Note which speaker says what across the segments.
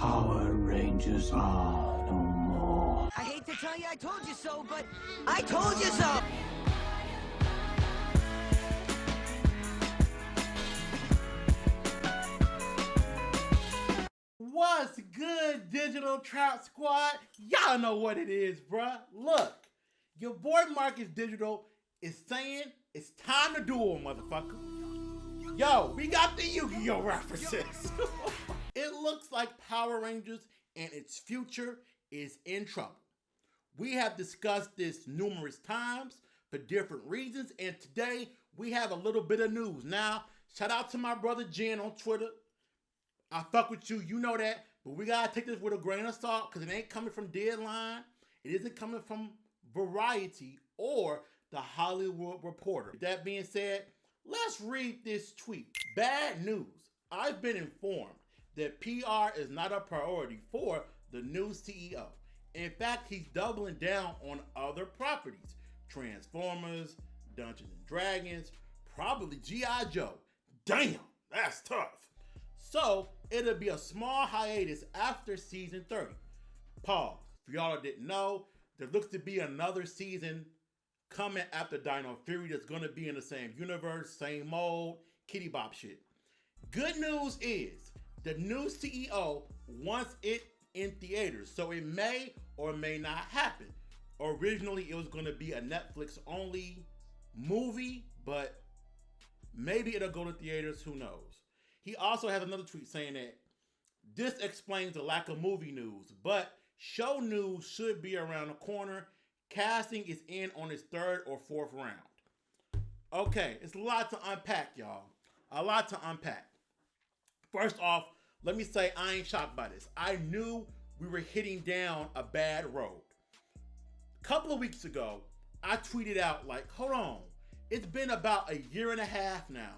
Speaker 1: Power Rangers are no more.
Speaker 2: I hate to tell you I told you so, but I told you so!
Speaker 3: What's good, Digital Trap Squad? Y'all know what it is, bruh. Look, your boy Marcus Digital is saying it's time to duel, motherfucker. Yo, we got the Yu-Gi-Oh references. It looks like Power Rangers and its future is in trouble. We have discussed this numerous times for different reasons, and today we have a little bit of news. Now, shout out to my brother Jen on Twitter. I fuck with you, you know that, but we gotta take this with a grain of salt because it ain't coming from Deadline, it isn't coming from Variety or the Hollywood Reporter. With that being said, let's read this tweet. Bad news. I've been informed that PR is not a priority for the new CEO. In fact, he's doubling down on other properties. Transformers, Dungeons and Dragons, probably G.I. Joe. Damn, that's tough. So, it'll be a small hiatus after season 30. Pause. For y'all that didn't know, there looks to be another season coming after Dino Fury that's going to be in the same universe, same mode, kitty bop shit. Good news is, the new CEO wants it in theaters, so it may or may not happen. Originally, it was going to be a Netflix-only movie, but maybe it'll go to theaters, who knows. He also has another tweet saying that this explains the lack of movie news, but show news should be around the corner. Casting is in on its third or fourth round. Okay, it's a lot to unpack, y'all. A lot to unpack. First off, let me say I ain't shocked by this. I knew we were hitting down a bad road. A couple of weeks ago, I tweeted out like, hold on, it's been about a year and a half now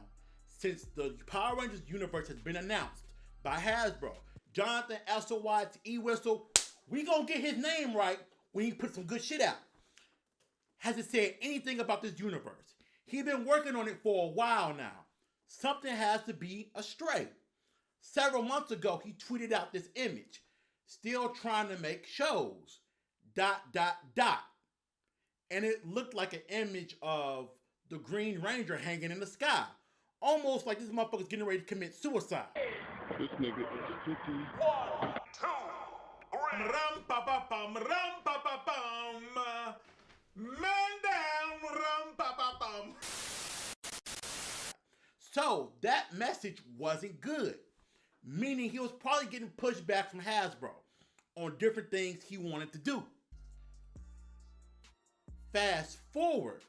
Speaker 3: since the Power Rangers universe has been announced by Hasbro. Jonathan Esselwhite's E-Whistle, we gonna get his name right when he puts some good shit out. Hasn't said anything about this universe. He's been working on it for a while now. Something has to be astray. Several months ago, he tweeted out this image. Still trying to make shows. ... And it looked like an image of the Green Ranger hanging in the sky. Almost like this motherfucker's getting ready to commit suicide.
Speaker 4: This nigga is 50.
Speaker 3: 1, 2, 3. Rum pa pa pum, rum pa pa pum. Man down, rum pa pa pum. So that message wasn't good, meaning he was probably getting pushback from Hasbro on different things he wanted to do. Fast forward.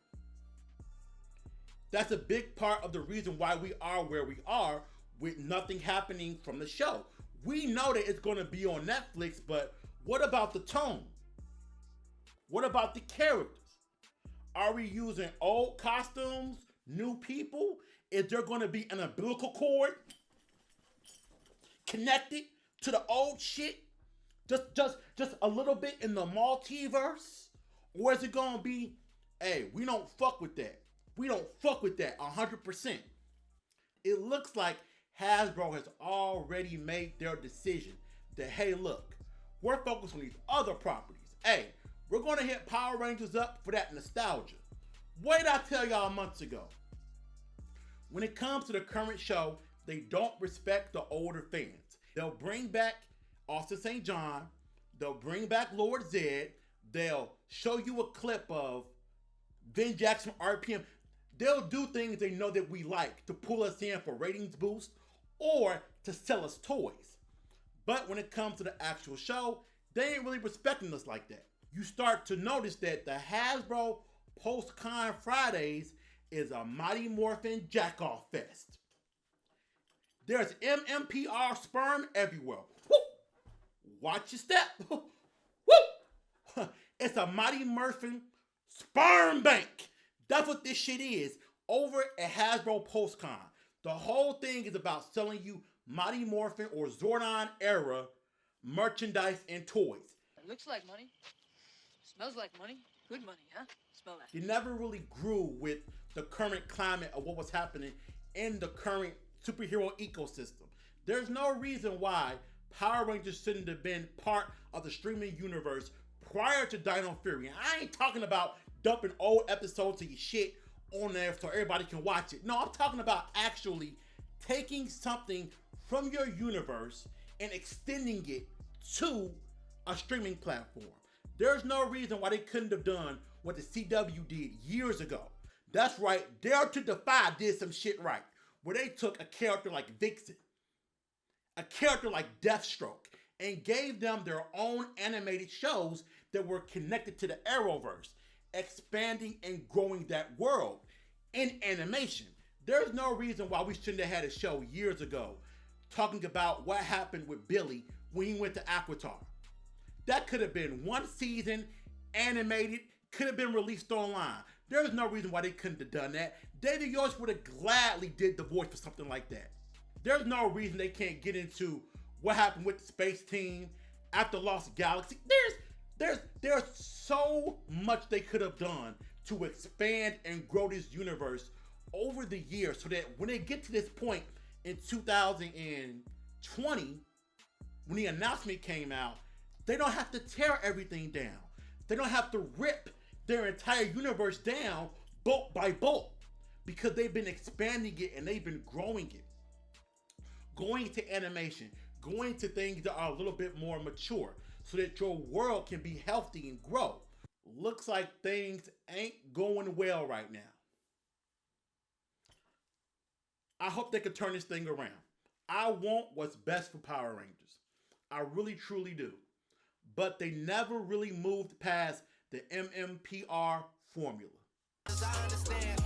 Speaker 3: That's a big part of the reason why we are where we are with nothing happening from the show. We know that it's going to be on Netflix, but what about the tone? What about the characters? Are we using old costumes, new people? Is there going to be an umbilical cord connected to the old shit? Just a little bit in the multiverse? Or is it going to be, hey, we don't fuck with that. We don't fuck with that 100%. It looks like Hasbro has already made their decision that, hey, look, we're focused on these other properties. Hey, we're going to hit Power Rangers up for that nostalgia. What did I tell y'all months ago? When it comes to the current show, they don't respect the older fans. They'll bring back Austin St. John. They'll bring back Lord Zed. They'll show you a clip of Vin Jackson RPM. They'll do things they know that we like to pull us in for ratings boost or to sell us toys. But when it comes to the actual show, they ain't really respecting us like that. You start to notice that the Hasbro Post-Con Fridays is a Mighty Morphin jack-off fest. There's MMPR sperm everywhere. Woo! Watch your step. Woo! It's a Mighty Morphin sperm bank. That's what this shit is over at Hasbro Post-Con. The whole thing is about selling you Mighty Morphin or Zordon era merchandise and toys.
Speaker 5: It looks like money. Smells like money. Good money, huh? Smell that.
Speaker 3: It never really grew with the current climate of what was happening in the current superhero ecosystem. There's no reason why Power Rangers shouldn't have been part of the streaming universe prior to Dino Fury. And I ain't talking about dumping old episodes of your shit on there so everybody can watch it. No, I'm talking about actually taking something from your universe and extending it to a streaming platform. There's no reason why they couldn't have done what the CW did years ago. That's right, Dare to Defy did some shit right, where they took a character like Vixen, a character like Deathstroke, and gave them their own animated shows that were connected to the Arrowverse, expanding and growing that world in animation. There's no reason why we shouldn't have had a show years ago talking about what happened with Billy when he went to Aquitar. That could have been one season, animated, could have been released online. There's no reason why they couldn't have done that. David Yost would have gladly did the voice for something like that. There's no reason they can't get into what happened with the space team after Lost Galaxy. There's so much they could have done to expand and grow this universe over the years so that when they get to this point in 2020, when the announcement came out, they don't have to tear everything down. They don't have to rip their entire universe down bolt by bolt because they've been expanding it and they've been growing it. Going to animation, going to things that are a little bit more mature so that your world can be healthy and grow. Looks like things ain't going well right now. I hope they can turn this thing around. I want what's best for Power Rangers. I really, truly do. But they never really moved past the MMPR formula.
Speaker 6: I understand.